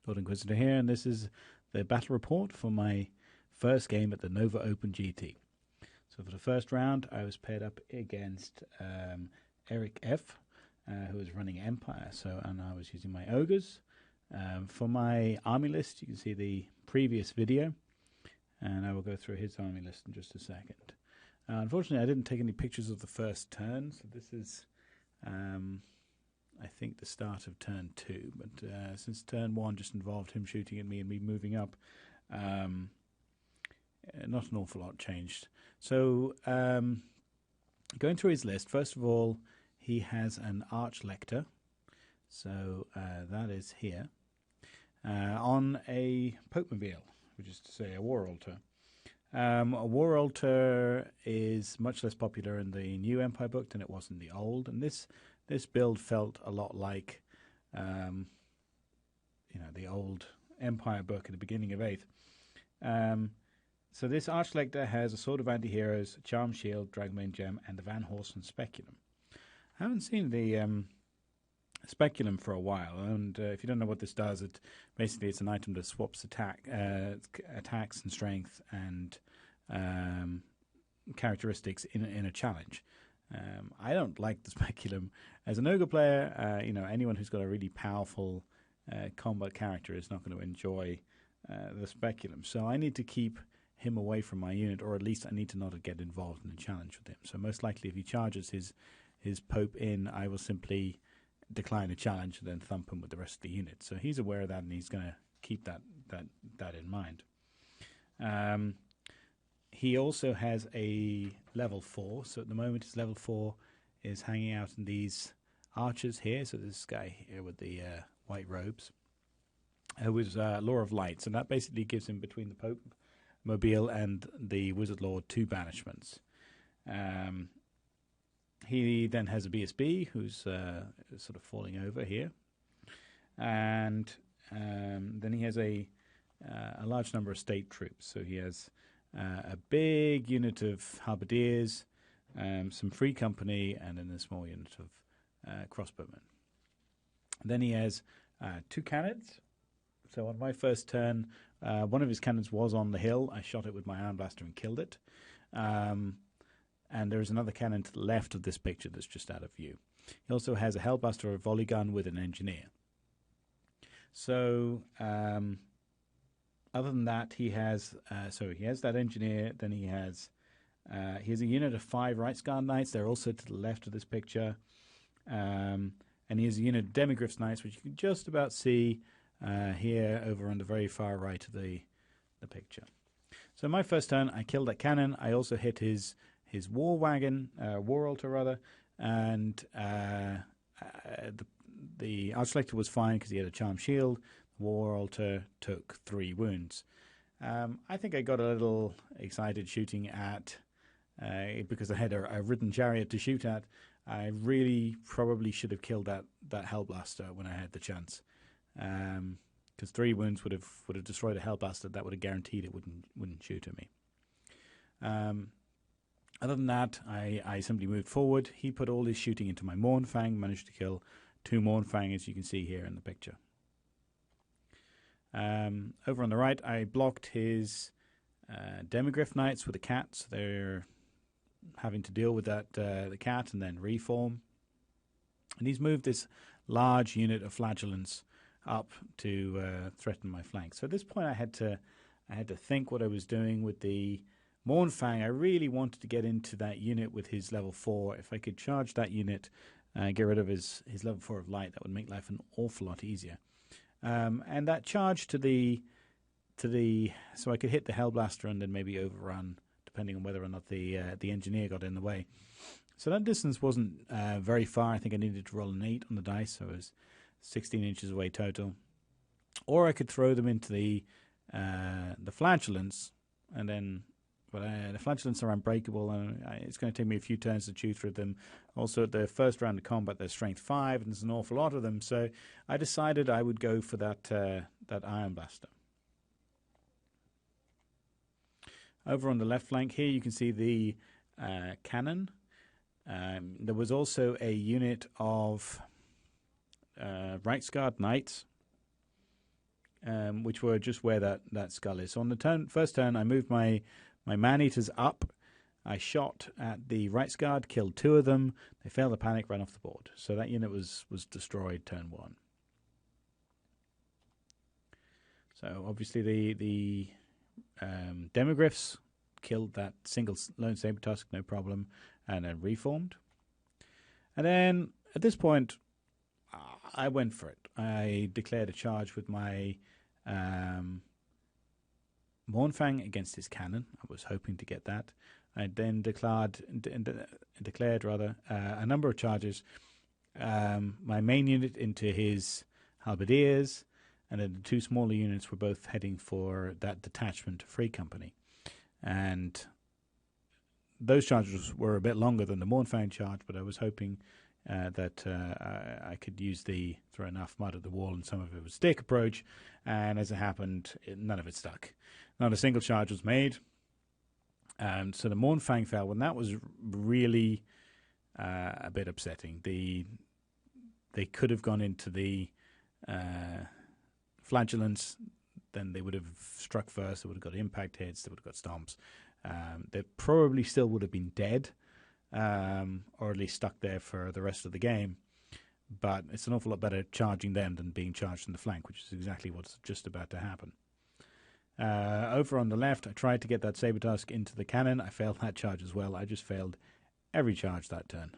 Lord Inquisitor here, and this is the battle report for my first game at the Nova Open GT. So for the first round, I was paired up against Eric F., who was running Empire, and I was using my Ogres. For my army list, you can see the previous video, and I will go through his army list in just a second. Unfortunately, I didn't take any pictures of the first turn, so this is, I think, the start of turn 2. But since turn 1 just involved him shooting at me and me moving up, not an awful lot changed. So, going through his list, first of all, he has an Archlector, so that is here, on a Popemobile, which is to say a War Altar. A War Altar is much less popular in the new Empire book than it was in the old, and this build felt a lot like, the old Empire book at the beginning of 8th. So this Archlector has a Sword of Anti-Heroes, Charm Shield, Dragonbane Gem, and the Van Horsen Speculum. I haven't seen the Speculum for a while, and if you don't know what this does, it's an item that swaps attacks and strength and characteristics in a challenge. I don't like the Speculum as an ogre player. Anyone who's got a really powerful combat character is not going to enjoy the Speculum. So I need to keep him away from my unit, or at least I need to not get involved in a challenge with him. So most likely, if he charges his Pope in, I will simply decline a challenge and then thump him with the rest of the unit. So he's aware of that, and he's going to keep that in mind. He also has a level 4. So at the moment, his level 4 is hanging out in these archers here. So this guy here with the white robes, who was Law of Light. So that basically gives him, between the Pope Mobile and the Wizard Lord, 2 banishments. He then has a BSB who's sort of falling over here, and then he has a large number of state troops. So he has a big unit of halberdiers, some free company, and then a small unit of crossbowmen. Then he has 2 cannons. So on my first turn, one of his cannons was on the hill. I shot it with my Iron Blaster and killed it. And there is another cannon to the left of this picture that's just out of view. He also has a Hellbuster or a volley gun with an engineer. So, other than that, he has that engineer. Then he has a unit of 5 Right Guard Knights. They're also to the left of this picture. And he has a unit of Demigryphs Knights, which you can just about see here over on the very far right of the picture. So my first turn, I killed that cannon. I also hit his war wagon, war altar rather, and the Archlector was fine because he had a charm shield. The war altar took 3 wounds. I think I got a little excited shooting at, because I had a ridden chariot to shoot at. I really probably should have killed that Hellblaster when I had the chance, because 3 wounds would have destroyed a Hellblaster. That would have guaranteed it wouldn't shoot at me. Other than that, I simply moved forward. He put all his shooting into my Mournfang, managed to kill 2 Mournfang, as you can see here in the picture. Over on the right, I blocked his Demigryph Knights with a cat, so they're having to deal with that the cat and then reform. And he's moved this large unit of Flagellants up to threaten my flank. So at this point, I had to think what I was doing with the Mournfang. I really wanted to get into that unit with his level 4. If I could charge that unit, get rid of his level 4 of light, that would make life an awful lot easier. And that charge so I could hit the Hellblaster and then maybe overrun, depending on whether or not the engineer got in the way. So that distance wasn't very far. I think I needed to roll an 8 on the dice, so it was 16 inches away total. Or I could throw them into the Flagellants, and then. But the Flagellants are unbreakable, and it's going to take me a few turns to chew through them. Also, at the first round of combat, there's strength 5, and there's an awful lot of them. So I decided I would go for that Iron Blaster. Over on the left flank here, you can see the cannon. There was also a unit of Right Guard Knights which were just where that skull is. So on the first turn, I moved my man-eaters up. I shot at the right guard, killed 2 of them. They failed the panic, ran off the board. So that unit was destroyed turn 1. So obviously the demogryphs killed that single lone saber tusk, no problem, and then reformed. And then at this point, I went for it. I declared a charge with my Mournfang against his cannon. I was hoping to get that. I then declared a number of charges. My main unit into his halberdiers, and then the 2 smaller units were both heading for that detachment Free Company. And those charges were a bit longer than the Mournfang charge, but I was hoping that I could use the throw enough mud at the wall and some of it would stick approach. And as it happened, none of it stuck. Not a single charge was made. So the Mournfang fell, and that was really a bit upsetting. They could have gone into the Flagellants, then they would have struck first, they would have got impact hits, they would have got stomps. They probably still would have been dead, or at least stuck there for the rest of the game. But it's an awful lot better charging them than being charged in the flank, which is exactly what's just about to happen. Over on the left, I tried to get that saber tusk into the cannon. I failed that charge as well. I just failed every charge that turn.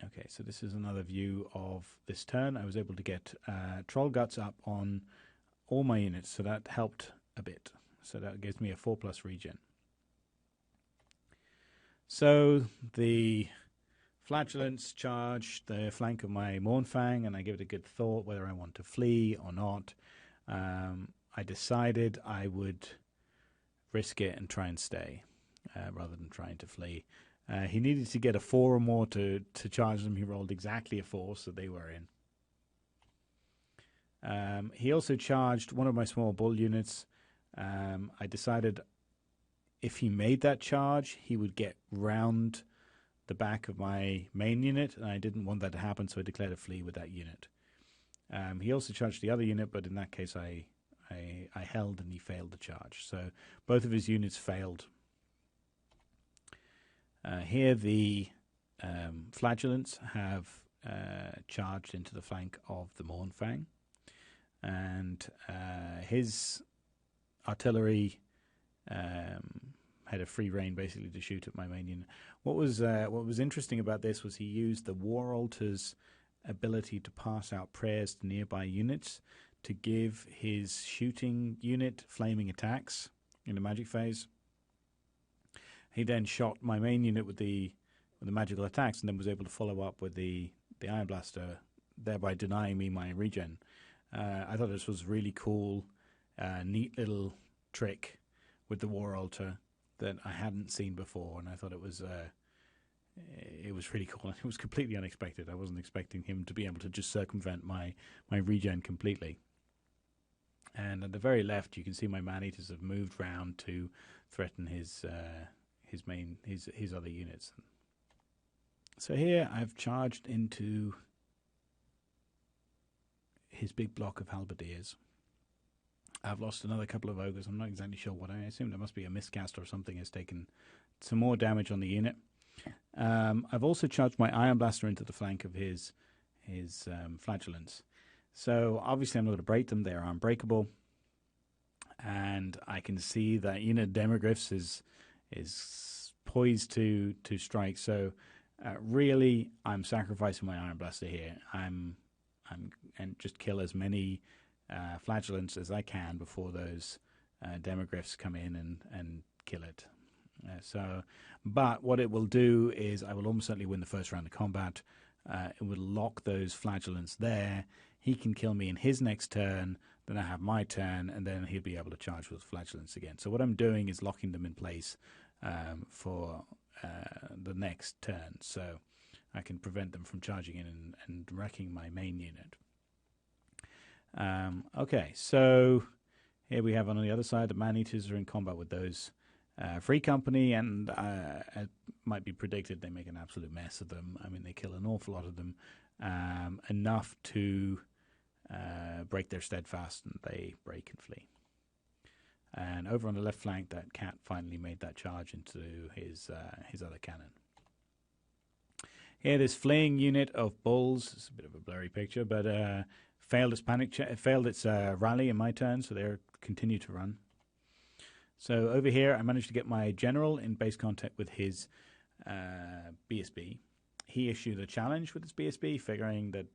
Okay, so this is another view of this turn. I was able to get Troll Guts up on all my units, so that helped a bit. So that gives me a 4+ regen. So the Flagellants charge the flank of my Mournfang, and I give it a good thought whether I want to flee or not. I decided I would risk it and try and stay rather than trying to flee. He needed to get a 4 or more to charge them. He rolled exactly a 4, so they were in. He also charged one of my small bull units. I decided if he made that charge, he would get round the back of my main unit, and I didn't want that to happen, so I declared a flee with that unit. He also charged the other unit, but in that case I held and he failed the charge. So both of his units failed. Here the Flagellants have charged into the flank of the Mournfang, and his artillery had a free rein basically to shoot at my main unit. What was interesting about this was he used the War Altar's ability to pass out prayers to nearby units to give his shooting unit flaming attacks in the magic phase. He then shot my main unit with the magical attacks, and then was able to follow up with the Iron Blaster, thereby denying me my regen. I thought this was really cool, neat little trick with the War Altar that I hadn't seen before, and I thought it was really cool. It was completely unexpected. I wasn't expecting him to be able to just circumvent my regen completely. And at the very left, you can see my man-eaters have moved round to threaten his other units. So here I've charged into his big block of halberdiers. I've lost another couple of ogres. I'm not exactly sure what. I assume there must be a miscast or something has taken some more damage on the unit. I've also charged my Iron Blaster into the flank of his Flagellants. So obviously I'm not going to break them. They are unbreakable. And I can see that unit Demogryphs is poised to strike. So really I'm sacrificing my Iron Blaster here. I'm just kill as many Flagellants as I can before those Demogryphs come in and kill it. But what it will do is I will almost certainly win the first round of combat. It will lock those Flagellants there. He can kill me in his next turn, then I have my turn, and then he'll be able to charge with Flagellants again. So what I'm doing is locking them in place for the next turn, so I can prevent them from charging in and wrecking my main unit. Okay, so here we have on the other side, the man-eaters are in combat with those Free Company, and it might be predicted they make an absolute mess of them. I mean, they kill an awful lot of them. enough to break their steadfast, and they break and flee. And over on the left flank, that cat finally made that charge into his other cannon. Here, this fleeing unit of bulls, it's a bit of a blurry picture, but failed its rally in my turn, so they continue to run. So over here, I managed to get my general in base contact with his BSB. He issued a challenge with his BSB, figuring that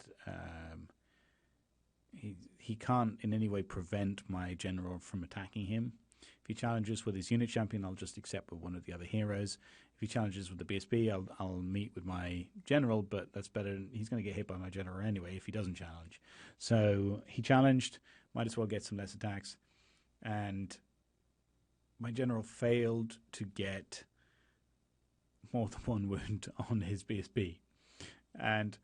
he can't in any way prevent my general from attacking him. If he challenges with his unit champion, I'll just accept with one of the other heroes. If he challenges with the BSB, I'll meet with my general, but that's better. He's going to get hit by my general anyway if he doesn't challenge. So he challenged, might as well get some less attacks. And my general failed to get more than one wound on his BSB. And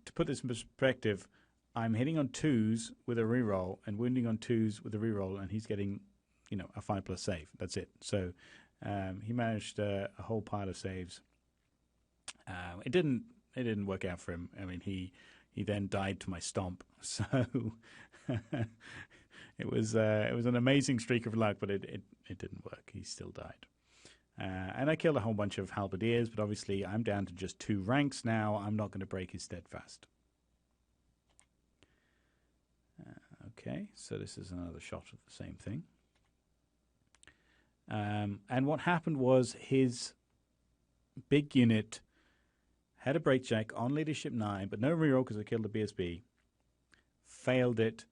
to put this in perspective, I'm hitting on 2s with a reroll and wounding on 2s with a reroll, and he's getting, a 5+ save. That's it. So he managed a whole pile of saves. It didn't work out for him. I mean, he then died to my stomp. So it was an amazing streak of luck, but it didn't work. He still died. And I killed a whole bunch of halberdiers, but obviously I'm down to just 2 ranks now. I'm not going to break his steadfast. Okay, so this is another shot of the same thing. And what happened was his big unit had a break check on leadership 9, but no reroll because I killed the BSB, failed it,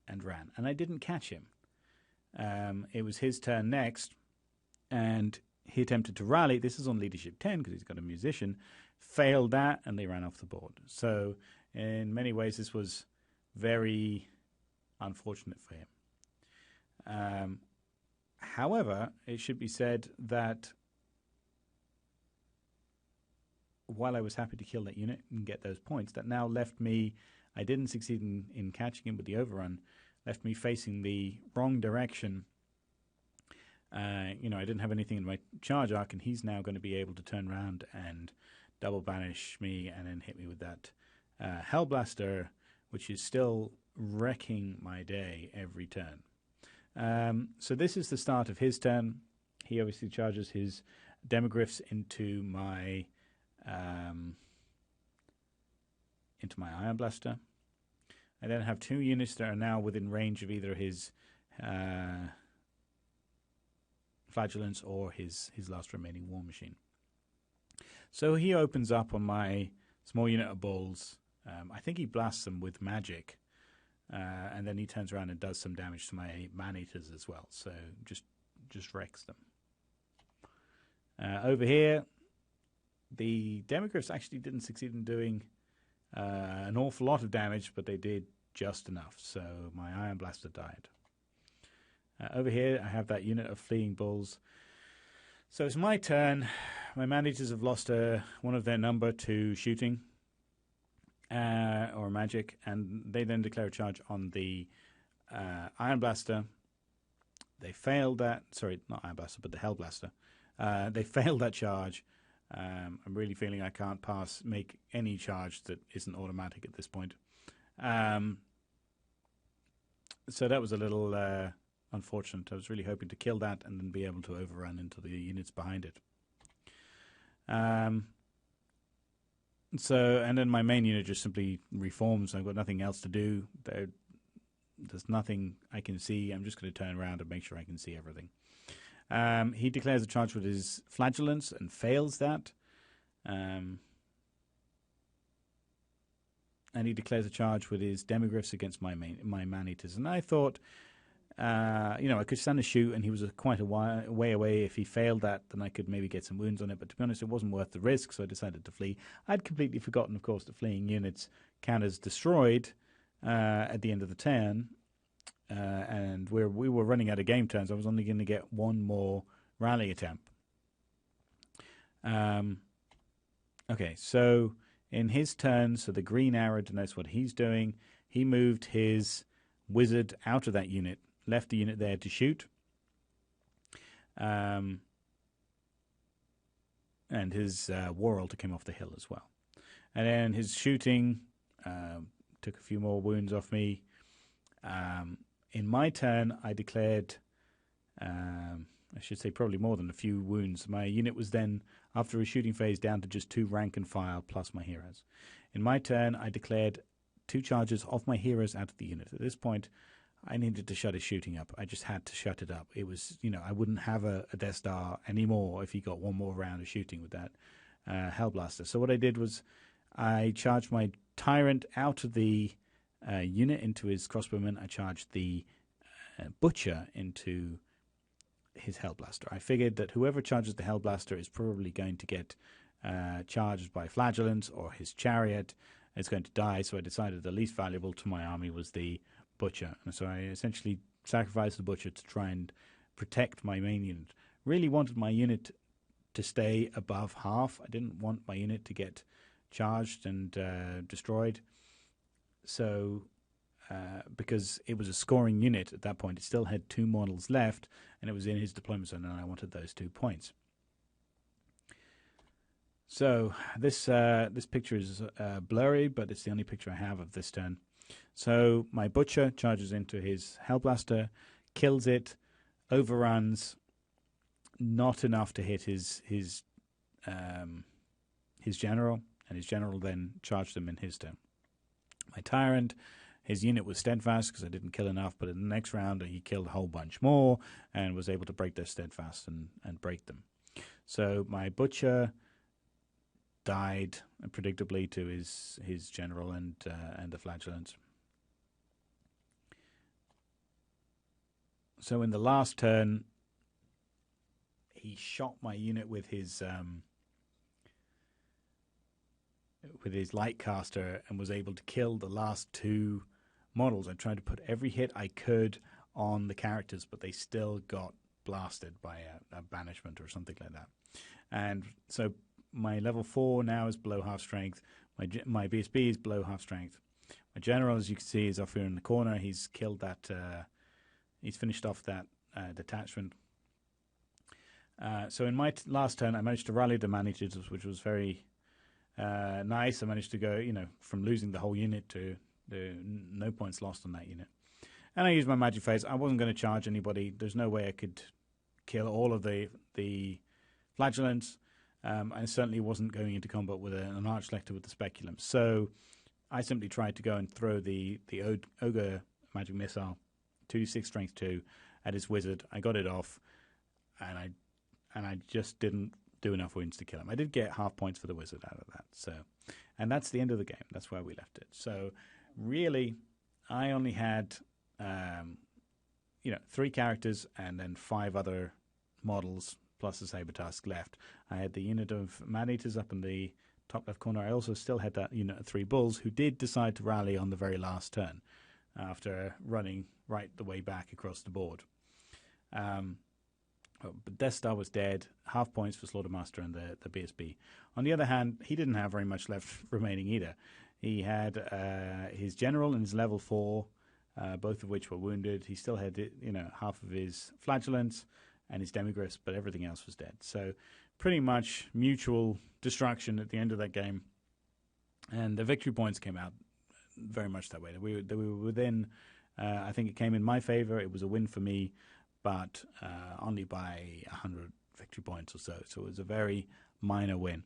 and ran. And I didn't catch him. It was his turn next, and he attempted to rally. This is on leadership 10 because he's got a musician. Failed that, and they ran off the board. So in many ways, this was very unfortunate for him. However, it should be said that while I was happy to kill that unit and get those points, that now left me, I didn't succeed in catching him with the overrun, left me facing the wrong direction. I didn't have anything in my charge arc, and he's now going to be able to turn around and double banish me and then hit me with that Hellblaster, which is still wrecking my day every turn. So this is the start of his turn. He obviously charges his demogryphs into my Iron Blaster. I then have 2 units that are now within range of either his Flagellants or his last remaining War Machine. So he opens up on my small unit of bulls. I think he blasts them with magic. And then he turns around and does some damage to my man-eaters as well. So just wrecks them. Over here, the demogryphs actually didn't succeed in doing an awful lot of damage, but they did just enough. So my Iron Blaster died. Over here, I have that unit of fleeing bulls. So it's my turn. My man-eaters have lost one of their number to shooting. Or magic, and they then declare a charge on the Iron Blaster. They failed that. Sorry, not Iron Blaster, but the Hell Blaster. They failed that charge. I'm really feeling I can't make any charge that isn't automatic at this point. So that was a little unfortunate. I was really hoping to kill that and then be able to overrun into the units behind it. And then my main unit just simply reforms. I've got nothing else to do. There's nothing I can see. I'm just going to turn around and make sure I can see everything. He declares a charge with his Flagellants and fails that. And he declares a charge with his demogryphs against my man-eaters. And I thought, I could stand a shoot, and he was quite a way away. If he failed that, then I could maybe get some wounds on it. But to be honest, it wasn't worth the risk, so I decided to flee. I'd completely forgotten, of course, that fleeing units count as destroyed at the end of the turn. And we were running out of game turns. I was only going to get one more rally attempt. Okay, so in his turn, so the green arrow denotes what he's doing. He moved his wizard out of that unit, left the unit there to shoot. And his war altar came off the hill as well. And then his shooting took a few more wounds off me. In my turn, I declared, I should say probably more than a few wounds. My unit was then, after a shooting phase, down to just 2 rank and file plus my heroes. In my turn, I declared 2 charges of my heroes out of the unit. At this point, I needed to shut his shooting up. I just had to shut it up. It was, I wouldn't have a Death Star anymore if he got one more round of shooting with that Hellblaster. So what I did was I charged my Tyrant out of the unit into his crossbowman. I charged the Butcher into his Hellblaster. I figured that whoever charges the Hellblaster is probably going to get charged by Flagellants, or his chariot is going to die, so I decided the least valuable to my army was the Butcher. And so I essentially sacrificed the Butcher to try and protect my main unit. Really wanted my unit to stay above half. I didn't want my unit to get charged and destroyed. So, because it was a scoring unit at that point, it still had 2 models left, and it was in his deployment zone, and I wanted those 2 points. So this picture is blurry, but it's the only picture I have of this turn. So my Butcher charges into his Hellblaster, kills it, overruns, not enough to hit his general, and his general then charged him in his turn. My Tyrant, his unit was steadfast because I didn't kill enough, but in the next round he killed a whole bunch more and was able to break their steadfast and break them. So my Butcher died predictably to his general and the Flagellants. So in the last turn, he shot my unit with his Lightcaster and was able to kill the last 2 models. I tried to put every hit I could on the characters, but they still got blasted by a banishment or something like that. And so my level 4 now is below half strength. My BSB is below half strength. My general, as you can see, is off here in the corner. He's killed that. He's finished off that detachment. So in my last turn, I managed to rally the managers, which was very nice. I managed to go, from losing the whole unit to no points lost on that unit. And I used my magic phase. I wasn't going to charge anybody. There's no way I could kill all of the Flagellants. I certainly wasn't going into combat with an Archlector with the Speculum. So I simply tried to go and throw the Ogre magic missile, 2d6 strength 2, at his wizard. I got it off, and I just didn't do enough wounds to kill him. I did get half points for the wizard out of that. So, and that's the end of the game. That's where we left it. So really, I only had 3 characters and then 5 other models plus the Saber Tusk left. I had the unit of Man-Eaters up in the top left corner. I also still had that unit of 3 Bulls who did decide to rally on the very last turn after running right the way back across the board. But Death Star was dead, half points for Slaughtermaster and the BSB. On the other hand, he didn't have very much left remaining either. He had his general and his level 4, both of which were wounded. He still had half of his Flagellants and his Demigryphs, but everything else was dead. So pretty much mutual destruction at the end of that game. And the victory points came out very much that way. We were within, I think it came in my favor. It was a win for me, but only by 100 victory points or so. So it was a very minor win.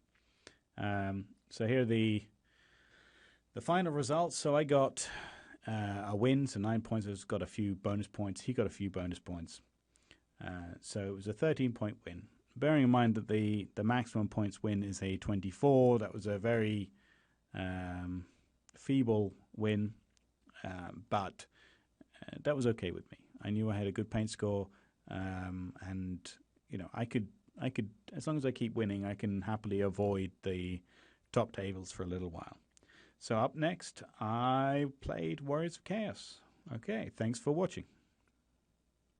So here are the final results. So I got a win, so 9 points. I got a few bonus points. He got a few bonus points. So it was a 13-point win. Bearing in mind that the maximum points win is a 24, that was a very feeble win, but that was okay with me. I knew I had a good paint score, and I could, as long as I keep winning, I can happily avoid the top tables for a little while. So up next, I played Warriors of Chaos. Okay, thanks for watching.